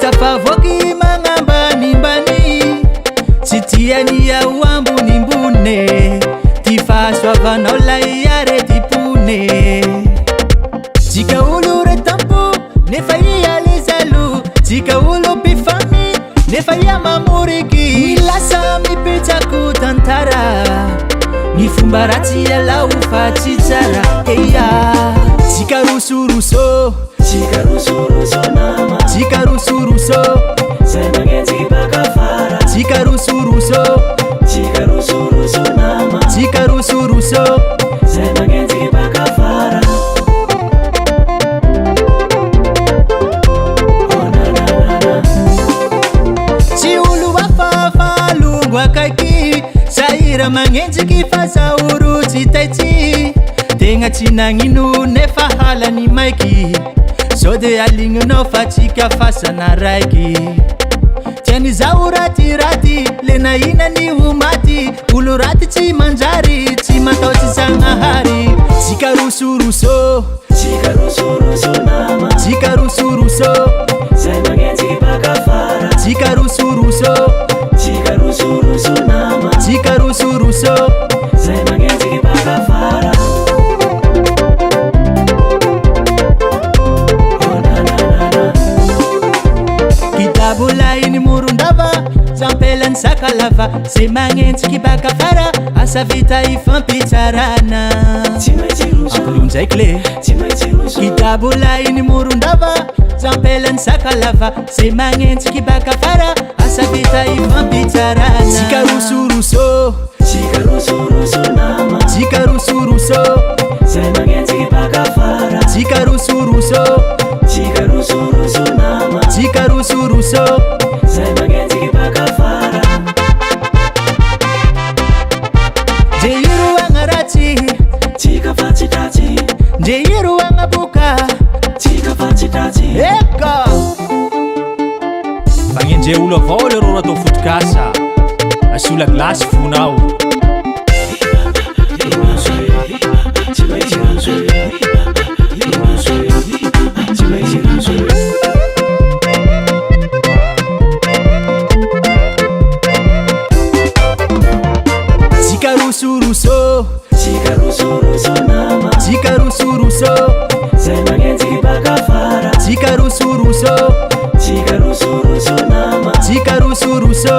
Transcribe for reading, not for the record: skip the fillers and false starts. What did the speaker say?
tafavoaky magnambanimbany tsy tiany ao ambonimbone ty fahasoavanao lay aretipone tsika olo retampo nefa ia lezalo tsika olo pifamy nefa ia mamoriky milasa mipetsako tantara ny fomba ratsy alao fa tsy tsara eia tsika rosoruso nama tsika rosoruso zay magnenjiky baka fara tsika rosoruso nama tsika rosoruso zay magnenjiky baka fara tsy olo afafalongo akaiky sahira magnenjiky fa zaoro tsy taitsy tegna tsy nagnino nefa halany maiky so de aligninao fa tsika fasana raiky tiany zao ratiraty le nahinany ho maty olo raty tsy manjary tsy mataotsy zagnahary tsika rosoruso nama tsika rosoruso zay magnenjiky baka fara tsika rosoruso nama tsika rosoruso zay magnenjiky baka fara bolainy morondava zampelany sakalava zay magnenjiky baka fara asa vita ifampitsarana akolonjaiky le kitabolainy morondava zampelany sakalava zay magnenjiky baka fara asa vita ifampitsarana tsika rosoruso nama tsika rosoruso zay magnenjiky baka fara tsika rosoruso nama tsika rosoruso zay magnenjiky baka fara jeiro agnaratsy tsika fatsitratsy jeiro agnaboka tsika fatsitratsy eka magnenje olo avao le rô atao fotokasa asola glasy fonao rosoruso nama tsika rosoruso zay magnenjiky baka fara tsika rosoruso nama tsika rosoruso